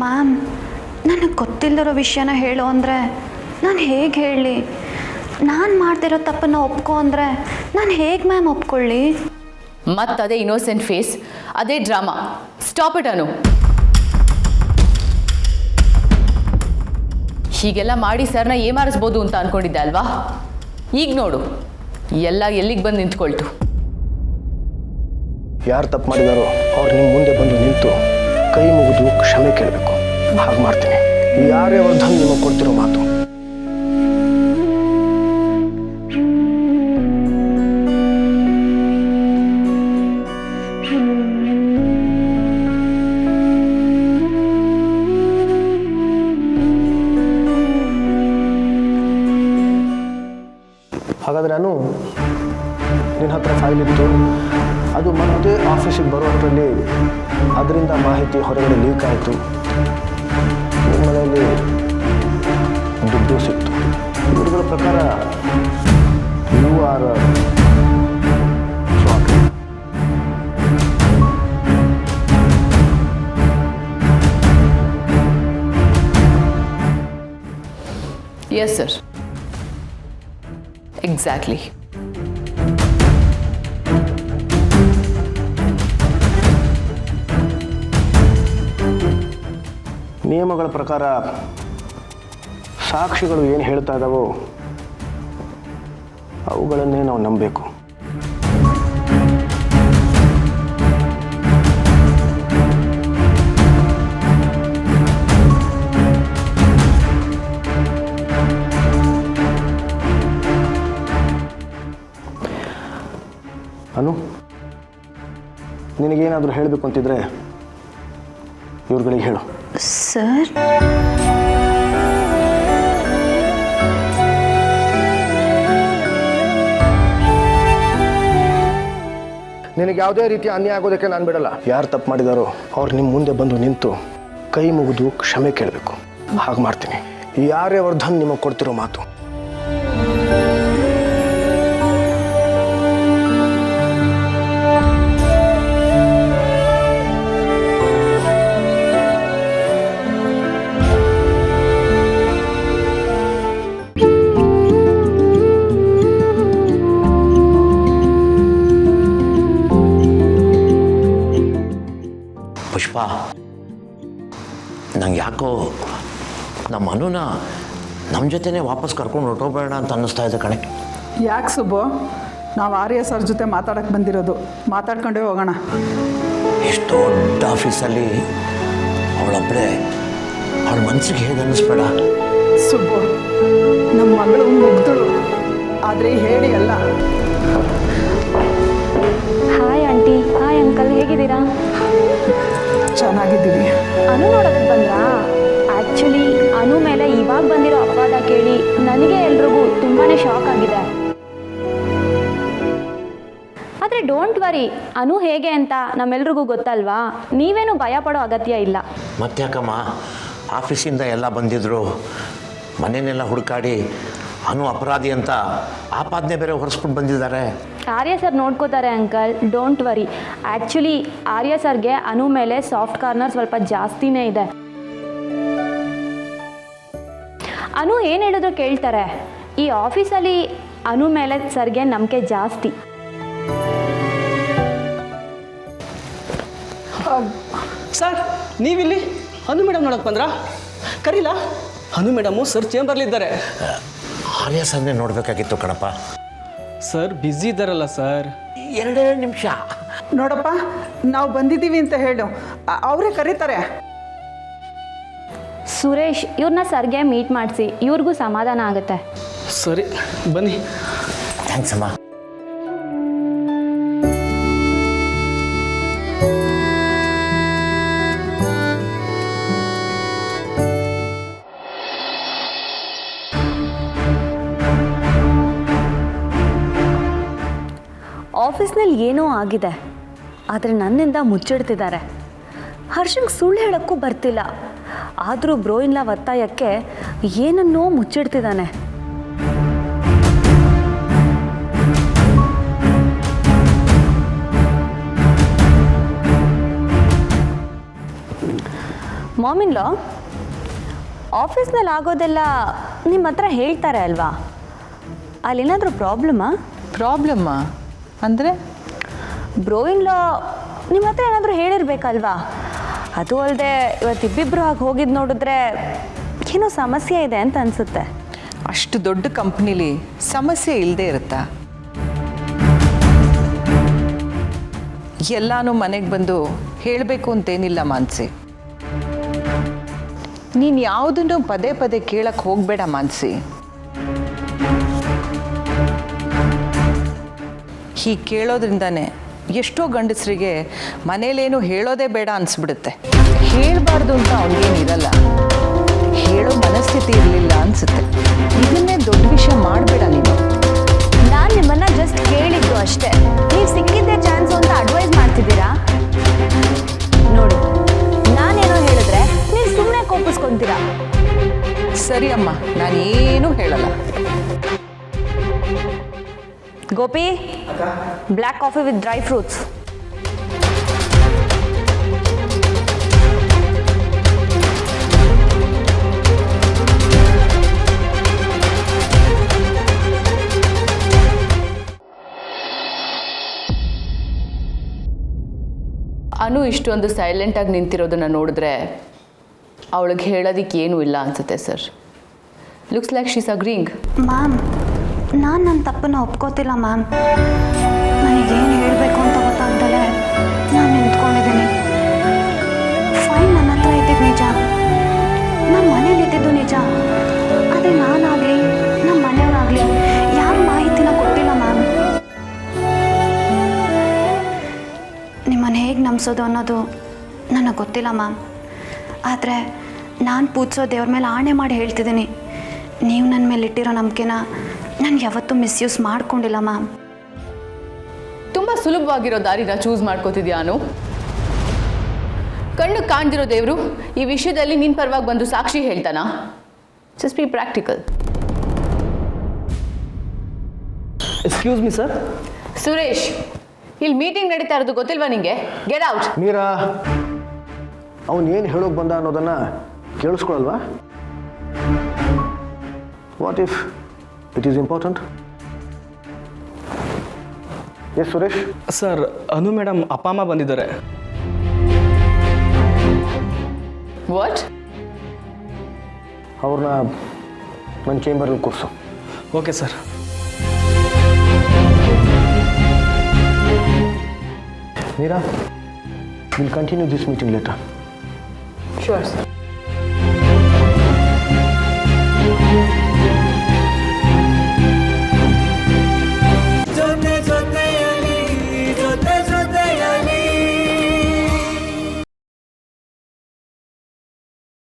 Ma'am, ನನಗೆ ಗೊತ್ತಿಲ್ಲದಿರೋ ವಿಷಯನ ಹೇಳು ಅಂದರೆ ನಾನು ಹೇಗೆ ಹೇಳಲಿ? ನಾನು ಮಾಡ್ತಿರೋ ತಪ್ಪನ್ನು ಒಪ್ಕೊ ಅಂದರೆ ನಾನು ಹೇಗೆ ಮ್ಯಾಮ್ ಒಪ್ಕೊಳ್ಳಿ? ಮತ್ತದೇ ಇನ್ನೋಸೆಂಟ್ ಫೇಸ್, ಅದೇ ಡ್ರಾಮಾ. ಸ್ಟಾಪ್ ಇಟ್ ಅನು. ಹೀಗೆಲ್ಲ ಮಾಡಿ ಸರ್ನ ಏಮಾರಿಸ್ಬೋದು ಅಂತ ಅಂದ್ಕೊಂಡಿದ್ದೆ ಅಲ್ವಾ? ಈಗ ನೋಡು, ಎಲ್ಲ ಎಲ್ಲಿಗೆ ಬಂದು ನಿಂತ್ಕೊಳ್ತು. ಯಾರು ತಪ್ಪು ಮಾಡಿದಾರೋ ಅವ್ರು ನಿಮ್ಮ ಮುಂದೆ ಬಂದು ನಿಂತು ಕೈ ಮುಗಿದು ಕ್ಷಮೆ ಕೇಳಬೇಕು. ಹಾಗೆ ಮಾಡ್ತೀನಿ. ಯಾರೇ ವರ್ಧನ್ ನಿಮಗೆ ಕೊಡ್ತಿರೋ ಮಾತು. ಹಾಗಾದರೆ ನಾನು ನಿನ್ನ ಹತ್ರ ಫೈಲ್ ಇತ್ತು, ಅದು ಮತ್ತೆ ಆಫೀಸಿಗೆ ಬರುವಷ್ಟರಲ್ಲಿ ಅದರಿಂದ ಮಾಹಿತಿ ಹೊರಗಡೆ ಲೀಕ್ ಆಯಿತು. ನಿಮ್ಮ ಮನೆಯಲ್ಲಿ ದುಡ್ಡು ಸಿಕ್ತು. ಇವುಗಳ ಪ್ರಕಾರ you are fraud. Yes sir, exactly. ನಿಯಮಗಳ ಪ್ರಕಾರ ಸಾಕ್ಷಿಗಳು ಏನು ಹೇಳ್ತಾ ಇದ್ದಾವೋ ಅವುಗಳನ್ನೇ ನಾವು ನಂಬಬೇಕು. ಅನು, ನಿನಗೇನಾದರೂ ಹೇಳಬೇಕು ಅಂತಿದ್ರೆ ಇವ್ರುಗಳಿಗೆ ಹೇಳು. ಸರ್, ನಿನಗೆ ಯಾವುದೇ ರೀತಿಯ ಅನ್ಯಾಯ ಆಗೋದಕ್ಕೆ ನಾನು ಬಿಡಲ್ಲ. ಯಾರು ತಪ್ಪು ಮಾಡಿದಾರೋ ಅವ್ರು ನಿಮ್ಮ ಮುಂದೆ ಬಂದು ನಿಂತು ಕೈ ಮುಗಿದು ಕ್ಷಮೆ ಕೇಳಬೇಕು. ಹಾಗೆ ಮಾಡ್ತೀನಿ. ಯಾರೇ ವರ್ಧನ್ ನಿಮಗೆ ಕೊಡ್ತಿರೋ ಮಾತು. ಪುಷ್ಪ, ನಂಗೆ ಯಾಕೋ ನಮ್ಮ ಅನುನ ನಮ್ಮ ಜೊತೆನೇ ವಾಪಸ್ ಕರ್ಕೊಂಡು ಹೊರಟೋಗ್ಬೇಡ ಅಂತ ಅನ್ನಿಸ್ತಾ ಇದೆ ಕಣೆ. ಯಾಕೆ ಸುಬ್ಬು? ನಾವು ಆರ್ಯ ಸರ್ ಜೊತೆ ಮಾತಾಡೋಕ್ಕೆ ಬಂದಿರೋದು. ಮಾತಾಡ್ಕೊಂಡೇ ಹೋಗೋಣ. ಇಷ್ಟು ದೊಡ್ಡ ಆಫೀಸಲ್ಲಿ ಅವಳೊಬ್ಬಳೇ, ಅವಳ ಮನಸ್ಸಿಗೆ ಹೇಗೆ ಅನ್ನಿಸ್ಬೇಡ? ಸುಬ್ಬು, ನಮ್ಮ ಮಗಳು ಮುಗ್ದಳು, ಆದರೆ ಹೇಳಿ ಅಲ್ಲ. Hi aunty. ಹಾಯ್ ಅಂಕಲ್, ಹೇಗಿದ್ದೀರಾ? ಚೆನ್ನಾಗಿದ್ದೀವಿ. ಅನು ನೋಡೋದಕ್ಕೆ ಬಂದ್ರಾ? ಆ್ಯಕ್ಚುಲಿ ಅನು ಮೇಲೆ ಇವಾಗ ಬಂದಿರೋ ಅಪವಾದ ಕೇಳಿ ನನಗೆ ಎಲ್ರಿಗೂ ತುಂಬಾ ಶಾಕ್ ಆಗಿದೆ. ಆದರೆ ಡೋಂಟ್ ವರಿ, ಅನು ಹೇಗೆ ಅಂತ ನಮ್ಮೆಲ್ರಿಗೂ ಗೊತ್ತಲ್ವಾ? ನೀವೇನು ಭಯ ಪಡೋ ಅಗತ್ಯ ಇಲ್ಲ. ಮತ್ತ್ಯಾಕಮ್ಮ, ಆಫೀಸಿಂದ ಎಲ್ಲ ಬಂದಿದ್ರು, ಮನೆಯನ್ನೆಲ್ಲ ಹುಡುಕಾಡಿ ಅನು ಅಪರಾಧಿ ಅಂತ ಆಪಾದನೆ ಬೇರೆ ಹೊರಿಸ್ಬಿಟ್ಟು ಬಂದಿದ್ದಾರೆ. ಆರ್ಯ ಸರ್ ನೋಡ್ಕೋತಾರೆ uncle, don't worry. Actually Arya ಸರ್ಗೆ ಅನು ಮೇಲೆ ಸಾಫ್ಟ್ ಕಾರ್ನರ್ ಸ್ವಲ್ಪ ಜಾಸ್ತಿನೇ ಇದೆ. ಅನು ಏನು ಹೇಳಿದ್ರು ಕೇಳ್ತಾರೆ. ಈ ಆಫೀಸಲ್ಲಿ ಅನು ಮೇಲೆ ಸರ್ಗೆ ನಂಬಿಕೆ ಜಾಸ್ತಿ. ಸರ್, ನೀವಿಲ್ಲಿ ಅನು ಮೇಡಮ್ ನೋಡಕ್ಕೆ ಬಂದ್ರಾ? ಕರೀಲ? ಅನು ಮೇಡಮು ಸರ್ ಚೇಂಬರ್ಲಿದ್ದಾರೆ. ಆರ್ಯ ಸರ್ನೇ ನೋಡಬೇಕಾಗಿತ್ತು ಕಣಪ್ಪ. ಸರ್ ಬ್ಯುಸಿ ಇದ್ದಾರಲ್ಲ ಸರ್. 2 ನಿಮಿಷ ನೋಡಪ್ಪ, ನಾವು ಬಂದಿದ್ದೀವಿ ಅಂತ ಹೇಳು, ಅವರೇ ಕರೀತಾರೆ. ಸುರೇಶ್, ಇವ್ರನ್ನ ಸರ್ಗೆ ಮೀಟ್ ಮಾಡಿಸಿ, ಇವ್ರಿಗೂ ಸಮಾಧಾನ ಆಗುತ್ತೆ. ಸರಿ, ಬನ್ನಿ. ಥ್ಯಾಂಕ್ಸ್ ಅಮ್ಮ. ಆಫೀಸ್ನಲ್ಲಿ ಏನೋ ಆಗಿದೆ, ಆದರೆ ನನ್ನಿಂದ ಮುಚ್ಚಿಡ್ತಿದ್ದಾರೆ. ಹರ್ಷಂಗೆ ಸುಳ್ಳು ಹೇಳೋಕ್ಕೂ ಬರ್ತಿಲ್ಲ, ಆದರೂ ಬ್ರೋಯಿನ್ಲ ಒತ್ತಾಯಕ್ಕೆ ಏನನ್ನೋ ಮುಚ್ಚಿಡ್ತಿದ್ದಾನೆ. ಮಾಮಿನ್ಲೋ ಆಫೀಸ್ನಲ್ಲಿ ಆಗೋದೆಲ್ಲ ನಿಮ್ಮ ಹತ್ರ ಹೇಳ್ತಾರೆ ಅಲ್ವಾ? ಅಲ್ಲೇನಾದರೂ ಪ್ರಾಬ್ಲಮ್ಮಾ? ಪ್ರಾಬ್ಲಮ್ಮಾ ಅಂದರೆ? ಬ್ರೋಯಿನ್ಲೋ ನಿಮ್ಮ ಹತ್ರ ಏನಾದರೂ ಹೇಳಿರ್ಬೇಕಲ್ವಾ? ಅದು ಅಲ್ಲದೆ ಇವತ್ತಿಬ್ಬಿಬ್ರು ಹಾಗೆ ಹೋಗಿದ್ದು ನೋಡಿದ್ರೆ ಏನೋ ಸಮಸ್ಯೆ ಇದೆ ಅಂತ ಅನಿಸುತ್ತೆ. ಅಷ್ಟು ದೊಡ್ಡ ಕಂಪ್ನಿಲಿ ಸಮಸ್ಯೆ ಇಲ್ಲದೆ ಇರುತ್ತಾ? ಎಲ್ಲಾನು ಮನೆಗೆ ಬಂದು ಹೇಳಬೇಕು ಅಂತೇನಿಲ್ಲ ಮಾನ್ಸಿ. ನೀನು ಯಾವುದನ್ನು ಪದೇ ಪದೇ ಕೇಳಕ್ಕೆ ಹೋಗಬೇಡ ಮಾನ್ಸಿ. ಹೀಗೆ ಕೇಳೋದ್ರಿಂದಾನೆ ಎಷ್ಟೋ ಗಂಡಸರಿಗೆ ಮನೇಲೇನು ಹೇಳೋದೇ ಬೇಡ ಅನಿಸ್ಬಿಡುತ್ತೆ. ಹೇಳಬಾರ್ದು ಅಂತ ಅವ್ನಿಗೇನಿರಲ್ಲ, ಹೇಳೋ ಮನಸ್ಥಿತಿ ಇರಲಿಲ್ಲ ಅನಿಸುತ್ತೆ. ಇದನ್ನೇ ದೊಡ್ಡ ವಿಷಯ ಮಾಡಬೇಡ ನೀನು. ನಾನು ನಿಮ್ಮನ್ನು ಜಸ್ಟ್ ಕೇಳಿದ್ದು ಅಷ್ಟೇ. ನೀವು ಸಿಕ್ಕಿದ್ದೇ ಚಾನ್ಸು ಅಂತ ಅಡ್ವೈಸ್ ಮಾಡ್ತಿದ್ದೀರಾ? ನೋಡಿ, ನಾನೇನೋ ಹೇಳಿದ್ರೆ ನೀವು ಸುಮ್ಮನೆ ಕೋಪಿಸ್ಕೊತೀರಾ. ಸರಿ ಅಮ್ಮ, ನಾನೇನೂ ಹೇಳಲ್ಲ. Gopi, black coffee with dry fruits. Anu ಇಷ್ಟೊಂದು ಸೈಲೆಂಟಾಗಿ ನಿಂತಿರೋದನ್ನು ನೋಡಿದ್ರೆ ಅವಳಿಗೆ ಹೇಳೋದಕ್ಕೆ ಏನೂ ಇಲ್ಲ ಅನಿಸುತ್ತೆ sir. Looks like she's agreeing. Ma'am, ನಾನು ನನ್ನ ತಪ್ಪನ್ನು ಒಪ್ಕೋತಿಲ್ಲ ಮ್ಯಾಮ್. ನನಗೇನು ಹೇಳಬೇಕು ಅಂತ ಗೊತ್ತಾಗ್ದಲೇ ನಾನು ನಿಂತ್ಕೊಂಡಿದ್ದೀನಿ. ಫೈನ್ ನನ್ನ ಹತ್ರ ಇದ್ದಿದ್ದು ನಿಜ, ನಮ್ಮ ಮನೇಲಿ ಇದ್ದಿದ್ದು ನಿಜ. ಅದೇ ನಾನಾಗಲಿ ನಮ್ಮ ಮನೆಯವರಾಗಲಿ ಯಾವ ಮಾಹಿತಿನ ಕೊಟ್ಟಿಲ್ಲ ಮ್ಯಾಮ್. ನಿಮ್ಮನ್ನು ಹೇಗೆ ನಂಬಿಸೋದು ಅನ್ನೋದು ನನಗೆ ಗೊತ್ತಿಲ್ಲ ಮ್ಯಾಮ್. ಆದರೆ ನಾನು ಪೂಜಿಸೋ ದೇವ್ರ ಮೇಲೆ ಆಣೆ ಮಾಡಿ ಹೇಳ್ತಿದ್ದೀನಿ, ನೀವು ನನ್ನ ಮೇಲೆ ಇಟ್ಟಿರೋ ನಂಬಿಕೆನ ನಾನು ಯಾವತ್ತೂ ಮಿಸ್ಯೂಸ್ ಮಾಡ್ಕೊಂಡಿಲ್ಲ ಮ್ಯಾಮ್. ತುಂಬ ಸುಲಭವಾಗಿರೋ ದಾರಿನ ಚೂಸ್ ಮಾಡ್ಕೋತಿದ್ಯಾ ಅನು? ಕಣ್ಣು ಕಾಣ್ದಿರೋ ದೇವರು ಈ ವಿಷಯದಲ್ಲಿ ನಿನ್ನ ಪರವಾಗಿ ಬಂದು ಸಾಕ್ಷಿ ಹೇಳ್ತಾನಾ? Just B practical. Excuse me sir. Suresh, ಇಲ್ಲಿ ಮೀಟಿಂಗ್ ನಡೀತಾ ಇರೋದು ಗೊತ್ತಿಲ್ವಾ ನಿಂಗೆ? Get out. ಮೀರಾ, ಅವನು ಏನು ಹೇಳೋಕೆ ಬಂದ ಅನ್ನೋದನ್ನು ಕೇಳಿಸ್ಕೊಳಲ್ವಾ? What if it is important? Yes Suresh. Sir, Anu madam ಅಪ್ಪ ಅಮ್ಮ ಬಂದಿದ್ದಾರೆ. ವಾಟ್? ಅವ್ರನ್ನ ನನ್ನ ಚೇಂಬರಲ್ಲಿ ಕೂರಿಸು. Okay sir. Meera, we'll continue this meeting later. Sure, sir.